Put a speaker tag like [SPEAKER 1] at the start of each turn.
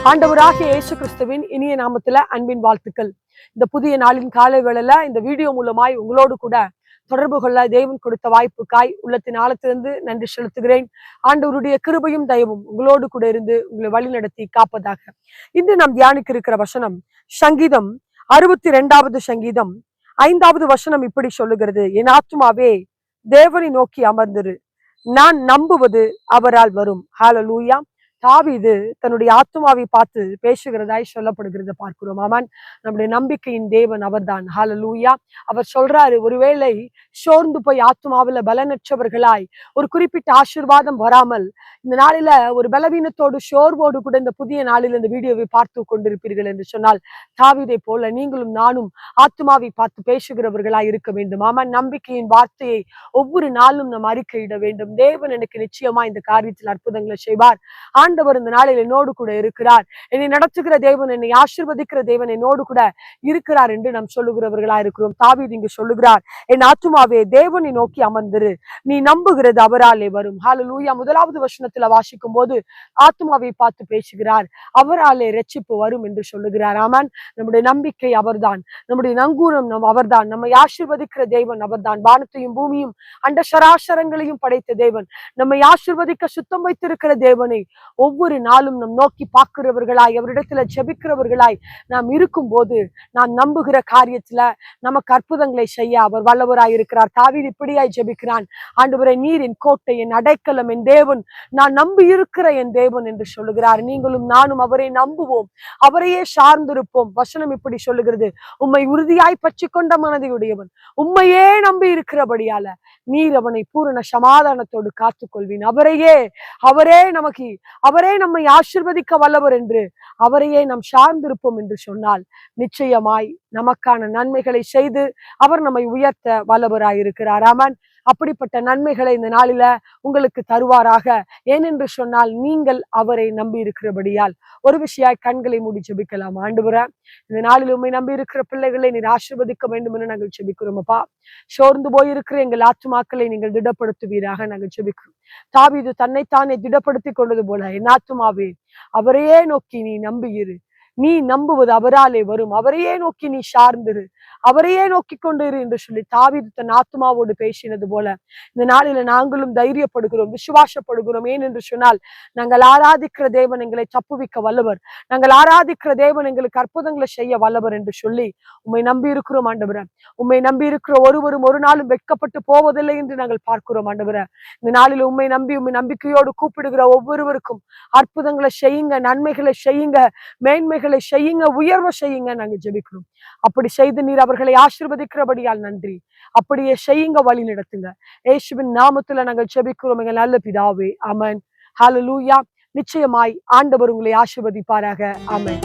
[SPEAKER 1] ஆண்டவராகிய இயேசு கிறிஸ்துவின் இனிய நாமத்துல அன்பின் வாழ்த்துக்கள். இந்த புதிய நாளின் காலை வேளையில இந்த வீடியோ மூலமாய் உங்களோடு கூட தொடர்பு கொள்ள தேவன் கொடுத்த வாய்ப்புக்காய் உள்ளத்தின் ஆழத்திலிருந்து நன்றி செலுத்துகிறேன். ஆண்டவருடைய கிருபையும் தயவும் உங்களோடு கூட இருந்து உங்களை வழி நடத்தி காப்பதாக. இன்று நாம் தியானிக்க இருக்கிற வசனம் சங்கீதம் 62வது சங்கீதம் 5வது வசனம் இப்படி சொல்லுகிறது, என் ஆத்துமாவே தேவனை நோக்கி அமர்ந்திரு, நான் நம்புவது அவரால் வரும். ஹல்லேலூயா. தாவீது தன்னுடைய ஆத்துமாவை பார்த்து பேசுகிறதாய் சொல்லப்படுகிறது பார்க்கிறோம். ஆமான், நம்முடைய நம்பிக்கையின் தேவன் அவர்தான். ஹல்லேலூயா. அவர் சொல்றாரு, ஒருவேளை சோர்ந்து போய் ஆத்துமாவில பலனற்றவர்களாய் ஒரு குறிப்பிட்ட ஆசீர்வாதம் வராமல் இந்த நாளில ஒரு பலவீனத்தோடு சோர்வோடு கூட இந்த புதிய நாளில் இந்த வீடியோவை பார்த்து கொண்டிருப்பீர்கள் என்று சொன்னால், தாவீதை போல நீங்களும் நானும் ஆத்துமாவை பார்த்து பேசுகிறவர்களாய் இருக்க வேண்டும். ஆமான், நம்பிக்கையின் வார்த்தையை ஒவ்வொரு நாளும் நாம் அறிக்கையிட வேண்டும். தேவன் எனக்கு நிச்சயமா இந்த காரியத்தில் அற்புதங்களை செய்வார். ஆண்டவர் இந்த நாளில் என்னோடு கூட இருக்கிறார். என்னை நடத்துகிற தேவன், என்னை ஆசீர்வதிக்கிற தேவன் என்னோடு கூட இருக்கிறார் என்று நாம் சொல்லுகிறவர்களா இருக்கிறோம். தாவீது இங்கு சொல்லுகிறார், என் ஆத்துமாவே தேவனை நோக்கி அமர்ந்திரு, நீ நம்புகிறது அவராலே வரும். ஹல்லேலூயா. 1வது வசனத்துல வாசிக்கும் போது ஆத்துமாவை பார்த்து பேசுகிறார், அவராலே இரட்சிப்பு வரும் என்று சொல்லுகிறார். ஆமான், நம்முடைய நம்பிக்கை அவர்தான், நம்முடைய நங்கூரம் அவர்தான், நம்மை ஆசீர்வதிக்கிற தேவன் அவர்தான். வானத்தையும் பூமியும் அண்ட சராசரங்களையும் படைத்த தேவன், நம்மை ஆசீர்வதிக்க சுத்தம் வைத்திருக்கிற தேவனை ஒவ்வொரு நாளும் நம் நோக்கி பார்க்கிறவர்களாய், அவரிடத்துல ஜெபிக்கிறவர்களாய் நாம் இருக்கும் போது நாம் நம்புகிற காரியத்துல நமக்கு அற்புதங்களை செய்ய அவர் வல்லவராய் இருக்கிறார். தாவீது இப்படியாய் ஜெபிக்கிறான், ஆண்டவரே நீர் என் கோட்டை, என் அடைக்கலம், என் தேவன், நான் நம்பி இருக்கிற என் தேவன் என்று சொல்லுகிறார். நீங்களும் நானும் அவரை நம்புவோம், அவரையே சார்ந்திருப்போம். வசனம் இப்படி சொல்லுகிறது, உம்மை உறுதியாய் பற்றி கொண்ட மனதையுடையவன் உம்மையே நம்பி இருக்கிறபடியால நீர் அவனை பூரண சமாதானத்தோடு காத்துக்கொள்வீன். அவரே நம்மை ஆசீர்வதிக்க வல்லவர் என்று அவரையே நாம் சார்ந்திருப்போம் என்று சொன்னால், நிச்சயமாய் நமக்கான நன்மைகளை செய்து அவர் நம்மை உயர்த்த வல்லவராயிருக்கிறார். ஆமான், அப்படிப்பட்ட நன்மைகளை இந்த நாளில உங்களுக்கு தருவாராக. ஏனென்று சொன்னால், நீங்கள் அவரை நம்பி இருக்கிறபடியால். ஒரு விஷயாய் கண்களை மூடி ஜெபிக்கலாம். ஆண்டவரே, இந்த நாளில் உண்மை நம்பி இருக்கிற பிள்ளைகளை நீர் ஆசீர்வதிக்க வேண்டும் என்று நாங்கள் ஜெபிக்கிறோம். அப்பா, சோர்ந்து போயிருக்கிற எங்கள் ஆத்துமாக்களை நீங்கள் திடப்படுத்துவீராக நாங்கள் ஜெபிக்கிறோம். தாவீது தன்னைத்தானே திடப்படுத்தி கொண்டது போல, என் ஆத்துமாவே அவரையே நோக்கி நீ நம்பியிரு, நீ நம்புவது அவராலே வரும், அவரையே நோக்கி நீ சார்ந்திரு, அவரையே நோக்கி கொண்டிரு என்று சொல்லி தாவீது தன் ஆத்மாவோடு பேசினது போல இந்த நாளில நாங்களும் தைரியப்படுகிறோம், விசுவாசப்படுகிறோம். ஏன் என்று சொன்னால், நாங்கள் ஆராதிக்கிற தேவன் எங்களை தப்புவிக்க வல்லவர், நாங்கள் ஆராதிக்கிற தேவன் எங்களுக்கு அற்புதங்களை செய்ய வல்லவர் என்று சொல்லி உம்மை நம்பி இருக்கிறோம். ஆண்டவரே, உம்மை நம்பி இருக்கிற ஒருவரும் ஒரு நாளும் வெட்கப்பட்டு போவதில்லை என்று நாங்கள் பார்க்கிறோம். ஆண்டவரே, இந்த நாளில் உம்மை நம்பிக்கையோடு கூப்பிடுகிற ஒவ்வொருவருக்கும் அற்புதங்களை செய்யுங்க, நன்மைகளை செய்யுங்க, மேன்மைகளை செய்யுங்க, உயர்வை செய்யுங்க நாங்க ஜெபிக்கிறோம். அப்படி செய்து நீர் அவர்களை ஆசீர்வதிக்கிறபடியால் நன்றி. அப்படியே செய்யுங்க, வழி நடத்துங்க. இயேசுவின் நாமத்துல நாங்கள் ஜெபிக்கிறோம் எங்கள் நல்ல பிதாவே. ஆமென். ஹல்லேலூயா. நிச்சயமாய் ஆண்டவர் உங்களை ஆசீர்வதிப்பாராக. ஆமென்.